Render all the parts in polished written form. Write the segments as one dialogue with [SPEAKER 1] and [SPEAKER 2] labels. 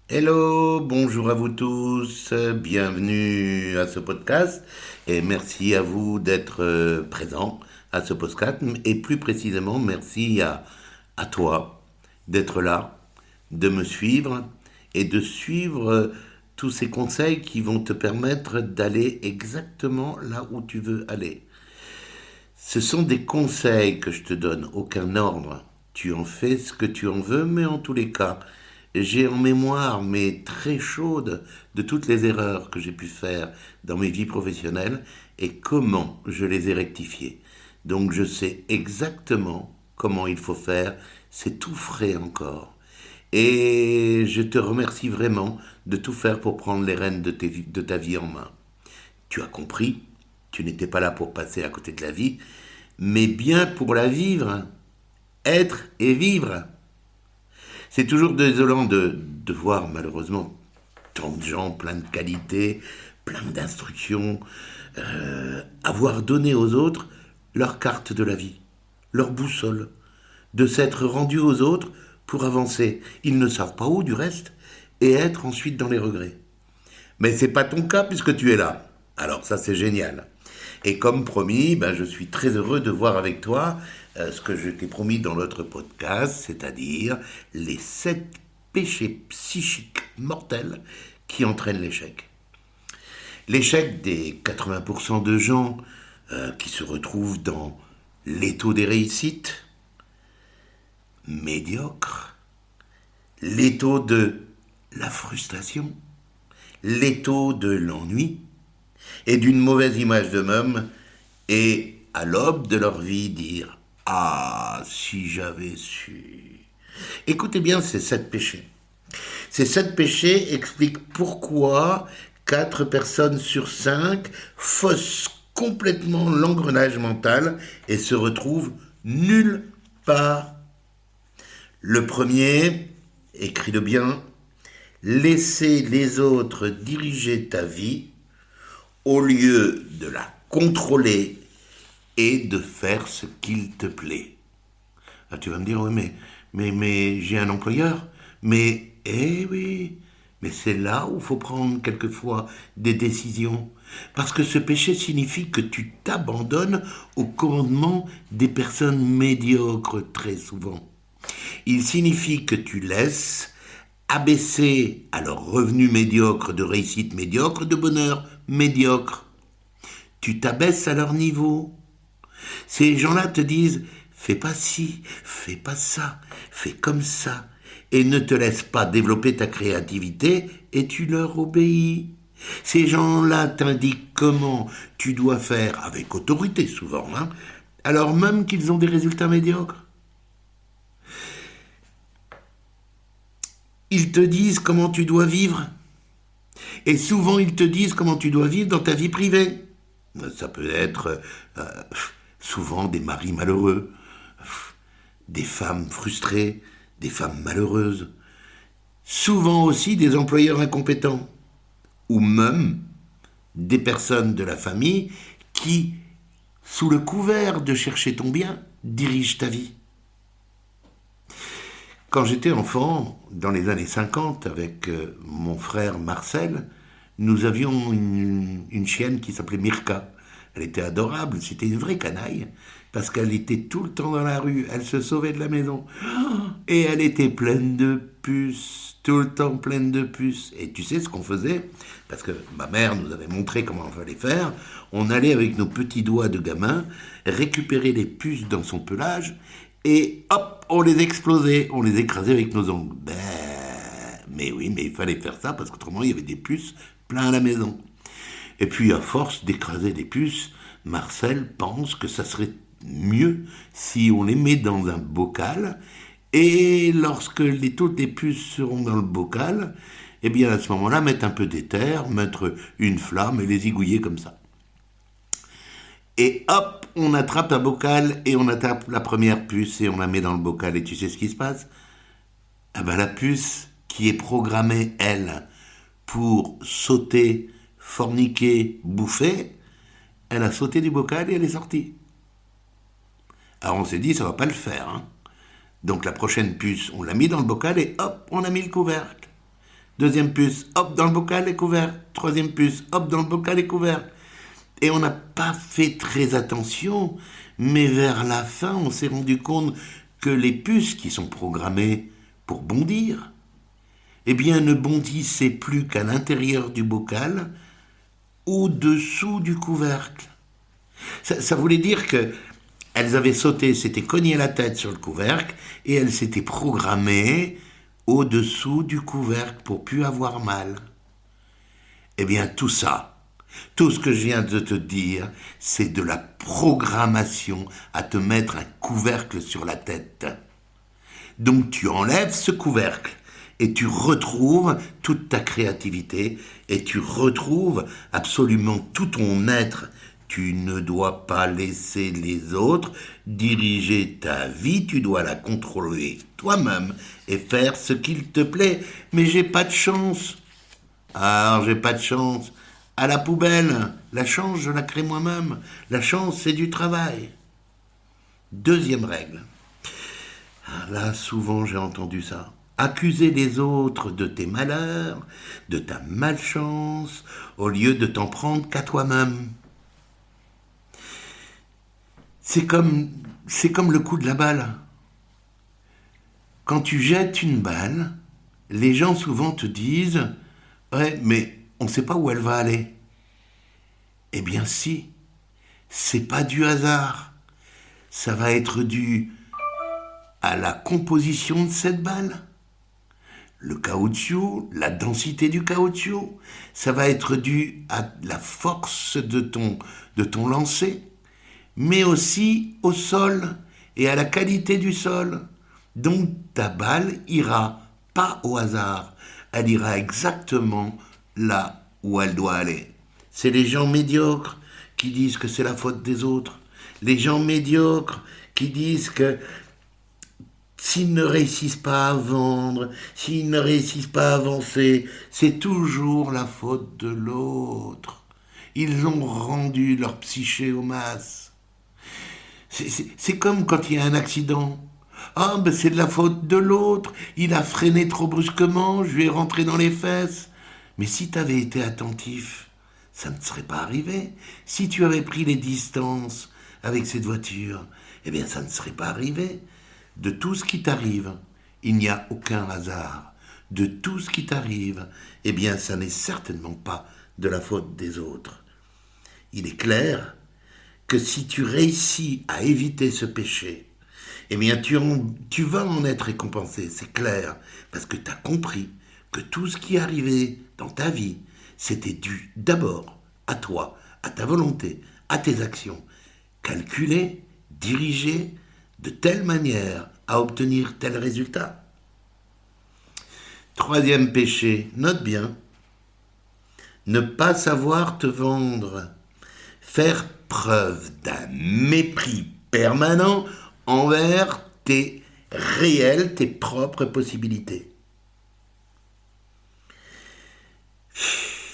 [SPEAKER 1] Hello, bonjour à vous tous, bienvenue à ce podcast et merci à vous d'être présents à ce podcast et plus précisément merci à toi d'être là, de me suivre et de suivre tous ces conseils qui vont te permettre d'aller exactement là où tu veux aller. Ce sont des conseils que je te donne, aucun ordre. Tu en fais ce que tu en veux, mais en tous les cas, j'ai en mémoire, mais très chaude, de toutes les erreurs que j'ai pu faire dans mes vies professionnelles et comment je les ai rectifiées. Donc je sais exactement comment il faut faire, c'est tout frais encore. Et je te remercie vraiment de tout faire pour prendre les rênes de ta vie en main. Tu as compris, tu n'étais pas là pour passer à côté de la vie, mais bien pour la vivre, être et vivre. C'est toujours désolant de voir malheureusement tant de gens plein de qualités, plein d'instructions, avoir donné aux autres leur carte de la vie, leur boussole, de s'être rendus aux autres pour avancer. Ils ne savent pas où du reste et être ensuite dans les regrets. Mais c'est pas ton cas puisque tu es là. Alors ça c'est génial. Et comme promis, je suis très heureux de voir avec toi ce que je t'ai promis dans l'autre podcast, c'est-à-dire les 7 péchés psychiques mortels qui entraînent l'échec. L'échec des 80% de gens qui se retrouvent dans l'étau des réussites, médiocre, l'étau de la frustration, l'étau de l'ennui et d'une mauvaise image d'eux-mêmes et à l'aube de leur vie dire « Ah, si j'avais su ». Écoutez bien ces 7 péchés. Ces 7 péchés expliquent pourquoi 4 personnes sur 5 faussent complètement l'engrenage mental et se retrouvent nulle part. Le premier, écris-le bien, laisser les autres diriger ta vie au lieu de la contrôler et de faire ce qu'il te plaît. Ah, tu vas me dire, oui, mais j'ai un employeur. Mais, oui, mais c'est là où il faut prendre quelquefois des décisions. Parce que ce péché signifie que tu t'abandonnes au commandement des personnes médiocres très souvent. Il signifie que tu laisses abaisser à leur revenu médiocre, de réussite médiocre, de bonheur médiocre. Tu t'abaisses à leur niveau. Ces gens-là te disent « fais pas ci, fais pas ça, fais comme ça » et ne te laissent pas développer ta créativité et tu leur obéis. Ces gens-là t'indiquent comment tu dois faire, avec autorité souvent, alors même qu'ils ont des résultats médiocres. Ils te disent comment tu dois vivre. Et souvent, ils te disent comment tu dois vivre dans ta vie privée. Ça peut être souvent des maris malheureux, des femmes frustrées, des femmes malheureuses. Souvent aussi des employeurs incompétents. Ou même des personnes de la famille qui, sous le couvert de chercher ton bien, dirigent ta vie. Quand j'étais enfant, dans les années 50, avec mon frère Marcel, nous avions une chienne qui s'appelait Mirka. Elle était adorable, c'était une vraie canaille, parce qu'elle était tout le temps dans la rue, elle se sauvait de la maison. Et elle était pleine de puces, tout le temps pleine de puces. Et tu sais ce qu'on faisait? Parce que ma mère nous avait montré comment il fallait faire. On allait avec nos petits doigts de gamin récupérer les puces dans son pelage, et hop, on les explosait, on les écrasait avec nos ongles. Mais oui, mais il fallait faire ça, parce qu'autrement il y avait des puces plein à la maison. Et puis, à force d'écraser des puces, Marcel pense que ça serait mieux si on les met dans un bocal, et lorsque toutes les puces seront dans le bocal, eh bien, à ce moment-là, mettre un peu d'éther, mettre une flamme et les zigouiller comme ça. Et hop, on attrape un bocal et on attrape la première puce et on la met dans le bocal. Et tu sais ce qui se passe? La puce qui est programmée, elle, pour sauter, forniquer, bouffer, elle a sauté du bocal et elle est sortie. Alors on s'est dit, ça va pas le faire, hein. Donc la prochaine puce, on l'a mis dans le bocal et hop, on a mis le couvercle. Deuxième puce, hop, dans le bocal et couvercle. Troisième puce, hop, dans le bocal et couvercle. Et on n'a pas fait très attention, mais vers la fin, on s'est rendu compte que les puces qui sont programmées pour bondir, eh bien, ne bondissaient plus qu'à l'intérieur du bocal, au-dessous du couvercle. Ça voulait dire que elles avaient sauté, s'étaient cogné la tête sur le couvercle, et elles s'étaient programmées au-dessous du couvercle pour plus avoir mal. Eh bien, tout ça, tout ce que je viens de te dire, c'est de la programmation à te mettre un couvercle sur la tête. Donc tu enlèves ce couvercle et tu retrouves toute ta créativité et tu retrouves absolument tout ton être. Tu ne dois pas laisser les autres diriger ta vie, tu dois la contrôler toi-même et faire ce qu'il te plaît. Mais j'ai pas de chance. Alors j'ai pas de chance. À la poubelle, la chance je la crée moi-même. La chance c'est du travail. Deuxième règle. Là souvent j'ai entendu ça. Accuser les autres de tes malheurs, de ta malchance, au lieu de t'en prendre qu'à toi-même. C'est comme le coup de la balle. Quand tu jettes une balle, les gens souvent te disent « Ouais, mais on ne sait pas où elle va aller. » Eh bien si, c'est pas du hasard. Ça va être dû à la composition de cette balle. Le caoutchouc, la densité du caoutchouc, ça va être dû à la force de ton lancer, mais aussi au sol et à la qualité du sol. Donc ta balle ira pas au hasard, elle ira exactement là où elle doit aller. C'est les gens médiocres qui disent que c'est la faute des autres. Les gens médiocres qui disent que s'ils ne réussissent pas à vendre, s'ils ne réussissent pas à avancer, c'est toujours la faute de l'autre. Ils ont rendu leur psyché aux masses. C'est comme quand il y a un accident. Ah, ben c'est de la faute de l'autre. Il a freiné trop brusquement, je lui ai rentré dans les fesses. Mais si tu avais été attentif, ça ne serait pas arrivé. Si tu avais pris les distances avec cette voiture, eh bien ça ne serait pas arrivé. De tout ce qui t'arrive, il n'y a aucun hasard. De tout ce qui t'arrive, eh bien ça n'est certainement pas de la faute des autres. Il est clair que si tu réussis à éviter ce péché, eh bien tu vas en être récompensé, c'est clair, parce que tu as compris que tout ce qui est arrivé dans ta vie, c'était dû d'abord à toi, à ta volonté, à tes actions, calculées, dirigées, de telle manière à obtenir tel résultat. Troisième péché, note bien, ne pas savoir te vendre, faire preuve d'un mépris permanent envers tes propres possibilités.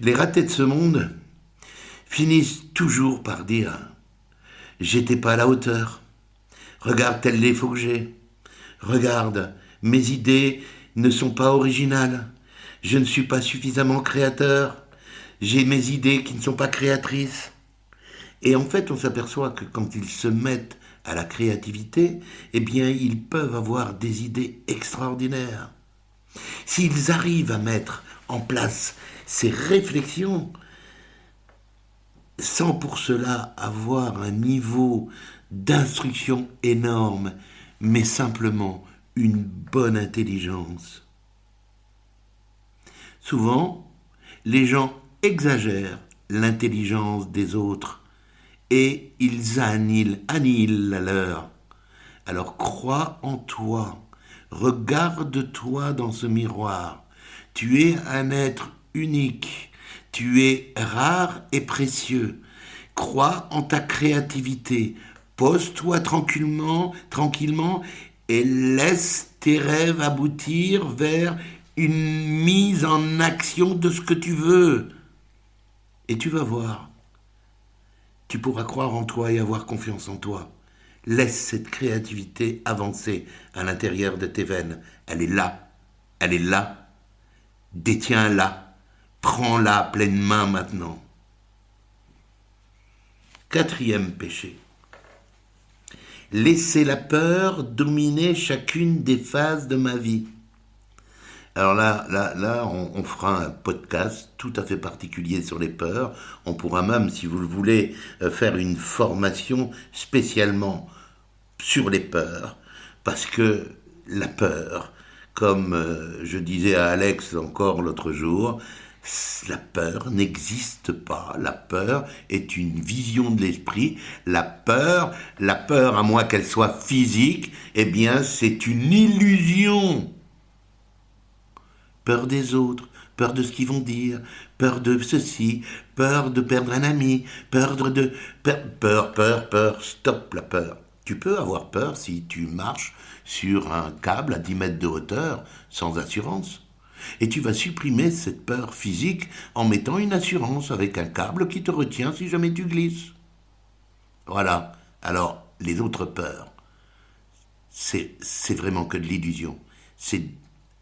[SPEAKER 1] Les ratés de ce monde finissent toujours par dire « J'étais pas à la hauteur ». Regarde tel défaut que j'ai. Regarde, mes idées ne sont pas originales. Je ne suis pas suffisamment créateur. J'ai mes idées qui ne sont pas créatrices. Et en fait, on s'aperçoit que quand ils se mettent à la créativité, eh bien, ils peuvent avoir des idées extraordinaires. S'ils arrivent à mettre en place ces réflexions, sans pour cela avoir un niveau d'instruction énorme, mais simplement une bonne intelligence. Souvent, les gens exagèrent l'intelligence des autres et ils annihilent la leur. Alors crois en toi, regarde-toi dans ce miroir. Tu es un être unique, tu es rare et précieux. Crois en ta créativité. Pose-toi tranquillement et laisse tes rêves aboutir vers une mise en action de ce que tu veux. Et tu vas voir, tu pourras croire en toi et avoir confiance en toi. Laisse cette créativité avancer à l'intérieur de tes veines. Elle est là. Elle est là. Détiens-la. Prends-la à pleine main maintenant. Quatrième péché. Laisser la peur dominer chacune des phases de ma vie. Alors là, on fera un podcast tout à fait particulier sur les peurs. On pourra même, si vous le voulez, faire une formation spécialement sur les peurs. Parce que la peur, comme je disais à Alex encore l'autre jour, la peur n'existe pas. La peur est une vision de l'esprit. La peur, à moins qu'elle soit physique, eh bien, c'est une illusion. Peur des autres, peur de ce qu'ils vont dire, peur de ceci, peur de perdre un ami, peur, stop la peur. Tu peux avoir peur si tu marches sur un câble à 10 mètres de hauteur sans assurance. Et tu vas supprimer cette peur physique en mettant une assurance avec un câble qui te retient si jamais tu glisses. Voilà. Alors, les autres peurs, c'est vraiment que de l'illusion. C'est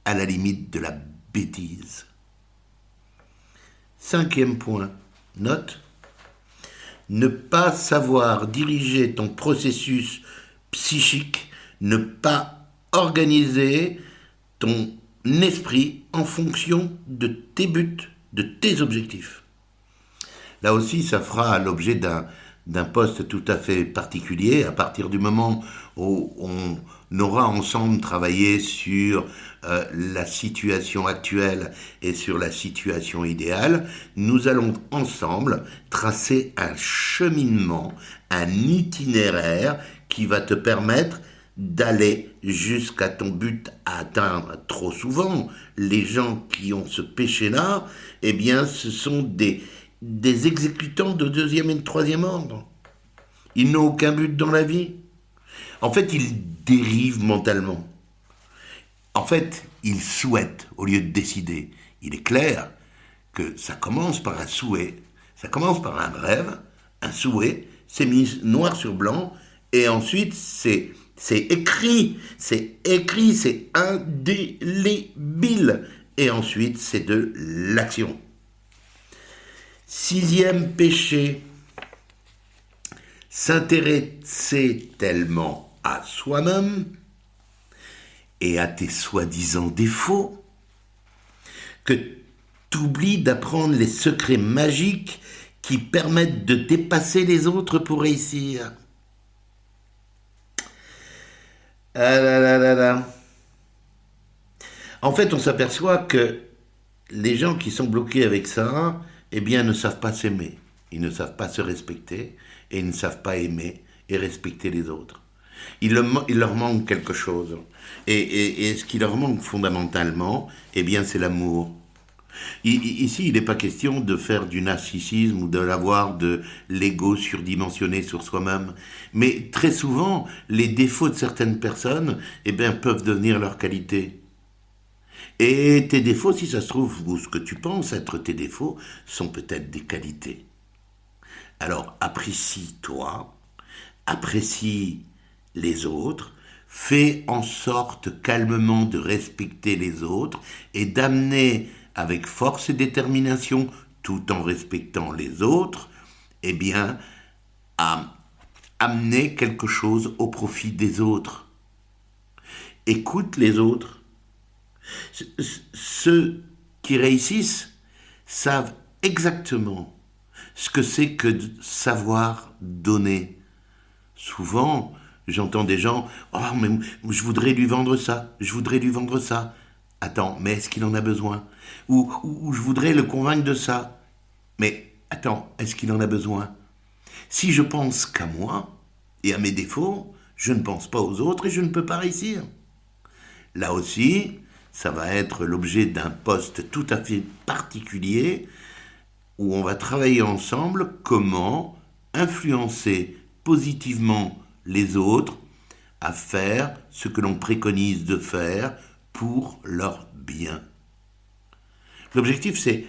[SPEAKER 1] à la limite de la bêtise. Cinquième point, note, ne pas savoir diriger ton processus psychique, ne pas organiser ton esprit en fonction de tes buts, de tes objectifs. Là aussi, ça fera l'objet d'un poste tout à fait particulier à partir du moment où on aura ensemble travaillé sur la situation actuelle et sur la situation idéale. Nous allons ensemble tracer un cheminement, un itinéraire qui va te permettre d'aller jusqu'à ton but à atteindre. Trop souvent, les gens qui ont ce péché-là, eh bien, ce sont des exécutants de deuxième et de troisième ordre. Ils n'ont aucun but dans la vie. En fait, ils dérivent mentalement. En fait, ils souhaitent au lieu de décider. Il est clair que ça commence par un souhait, ça commence par un rêve, un souhait, c'est mis noir sur blanc, et ensuite c'est écrit, c'est indélébile, et ensuite c'est de l'action. Sixième péché, s'intéresser tellement à soi-même et à tes soi-disant défauts que t'oublies d'apprendre les secrets magiques qui permettent de dépasser les autres pour réussir. Ah là là là là. En fait, on s'aperçoit que les gens qui sont bloqués avec ça, eh bien, ne savent pas s'aimer. Ils ne savent pas se respecter et ils ne savent pas aimer et respecter les autres. Il leur manque quelque chose. Et ce qui leur manque fondamentalement, eh bien, c'est l'amour. Ici, il n'est pas question de faire du narcissisme ou d'avoir de l'ego surdimensionné sur soi-même. Mais très souvent, les défauts de certaines personnes, eh bien, peuvent devenir leur qualité. Et tes défauts, si ça se trouve, ou ce que tu penses être tes défauts, sont peut-être des qualités. Alors, apprécie-toi, apprécie les autres, fais en sorte calmement de respecter les autres et d'amener avec force et détermination, tout en respectant les autres, eh bien, à amener quelque chose au profit des autres. Écoute les autres. Ceux qui réussissent savent exactement ce que c'est que de savoir donner. Souvent, j'entends des gens « Oh, mais je voudrais lui vendre ça, je voudrais lui vendre ça. » Attends, mais est-ce qu'il en a besoin ? Ou je voudrais le convaincre de ça. Mais attends, est-ce qu'il en a besoin ? Si je pense qu'à moi et à mes défauts, je ne pense pas aux autres et je ne peux pas réussir. Là aussi, ça va être l'objet d'un poste tout à fait particulier où on va travailler ensemble comment influencer positivement les autres à faire ce que l'on préconise de faire pour leur bien. L'objectif, c'est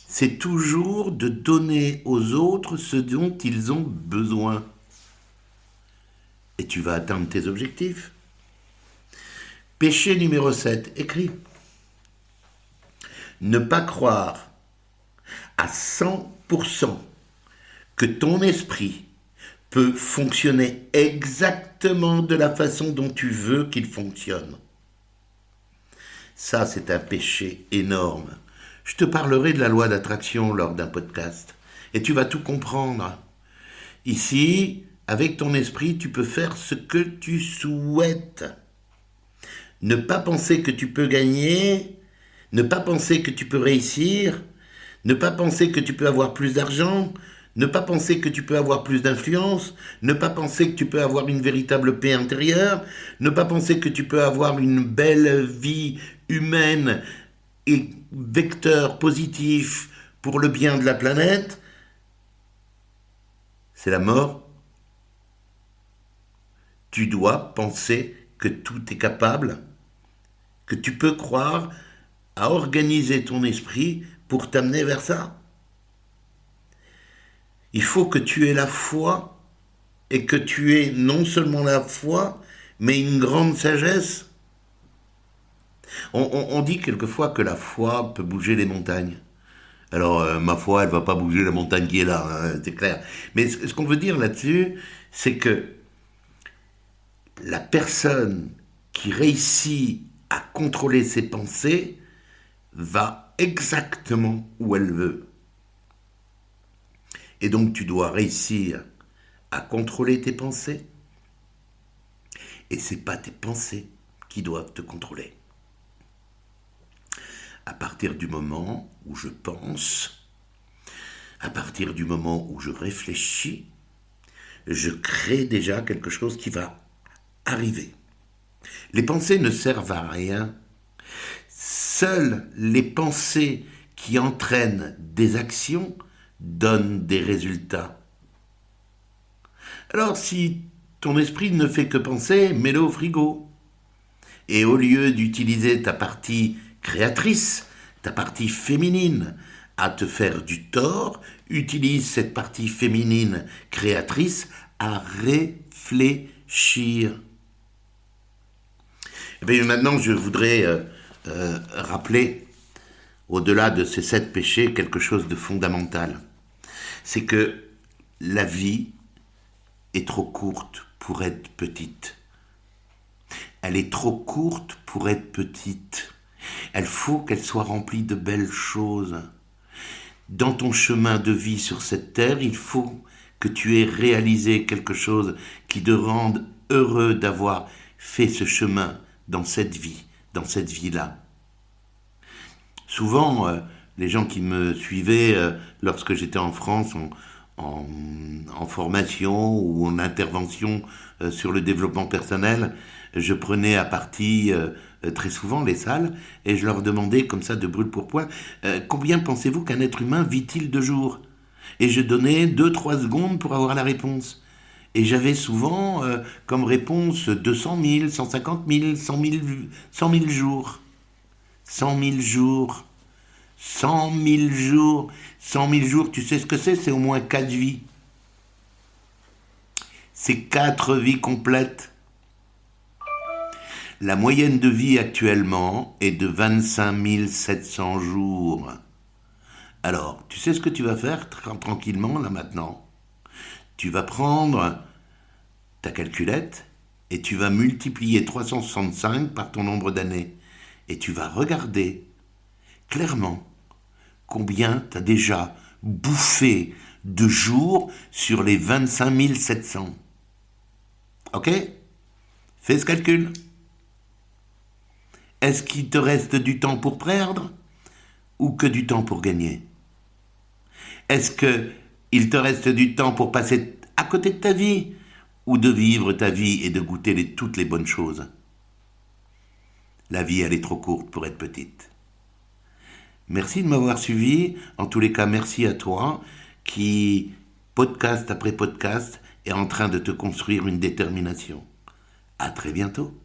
[SPEAKER 1] c'est toujours de donner aux autres ce dont ils ont besoin. Et tu vas atteindre tes objectifs. Péché numéro 7, écrit. Ne pas croire à 100% que ton esprit peut fonctionner exactement de la façon dont tu veux qu'il fonctionne. Ça, c'est un péché énorme. Je te parlerai de la loi d'attraction lors d'un podcast. Et tu vas tout comprendre. Ici, avec ton esprit, tu peux faire ce que tu souhaites. Ne pas penser que tu peux gagner, ne pas penser que tu peux réussir, ne pas penser que tu peux avoir plus d'argent, ne pas penser que tu peux avoir plus d'influence, ne pas penser que tu peux avoir une véritable paix intérieure, ne pas penser que tu peux avoir une belle vie humaine et vecteur positif pour le bien de la planète, c'est la mort. Tu dois penser que tout est capable, que tu peux croire à organiser ton esprit pour t'amener vers ça. Il faut que tu aies la foi et que tu aies non seulement la foi, mais une grande sagesse. On dit quelquefois que la foi peut bouger les montagnes. Alors, ma foi, elle ne va pas bouger la montagne qui est là, hein, c'est clair. Mais ce qu'on veut dire là-dessus, c'est que la personne qui réussit à contrôler ses pensées va exactement où elle veut. Et donc tu dois réussir à contrôler tes pensées. Et ce n'est pas tes pensées qui doivent te contrôler. À partir du moment où je pense, à partir du moment où je réfléchis, je crée déjà quelque chose qui va arriver. Les pensées ne servent à rien. Seules les pensées qui entraînent des actions donnent des résultats. Alors si ton esprit ne fait que penser, mets-le au frigo. Et au lieu d'utiliser ta partie créatrice, ta partie féminine, à te faire du tort, utilise cette partie féminine créatrice à réfléchir. Et bien maintenant, je voudrais rappeler, au-delà de ces 7 péchés, quelque chose de fondamental. C'est que la vie est trop courte pour être petite. Elle est trop courte pour être petite. Il faut qu'elle soit remplie de belles choses. Dans ton chemin de vie sur cette terre, il faut que tu aies réalisé quelque chose qui te rende heureux d'avoir fait ce chemin dans cette vie-là. Souvent, les gens qui me suivaient lorsque j'étais en France en formation ou en intervention sur le développement personnel, je prenais à partie très souvent les salles et je leur demandais comme ça de brûle pour point combien pensez-vous qu'un être humain vit-il de jours ? Et je donnais 2-3 secondes pour avoir la réponse. Et j'avais souvent comme réponse 200 000, 150 000, 100 000 jours. 100 000 jours. 100 000 jours. 100 000 jours, tu sais ce que c'est ? C'est au moins 4 vies. C'est 4 vies complètes. La moyenne de vie actuellement est de 25 700 jours. Alors, tu sais ce que tu vas faire tranquillement là maintenant ? Tu vas prendre ta calculette et tu vas multiplier 365 par ton nombre d'années. Et tu vas regarder clairement combien tu as déjà bouffé de jours sur les 25 700. Ok ? Fais ce calcul. Est-ce qu'il te reste du temps pour perdre ou que du temps pour gagner ? Est-ce qu'il te reste du temps pour passer à côté de ta vie ou de vivre ta vie et de goûter toutes les bonnes choses ? La vie, elle est trop courte pour être petite. Merci de m'avoir suivi. En tous les cas, merci à toi qui, podcast après podcast, est en train de te construire une détermination. À très bientôt.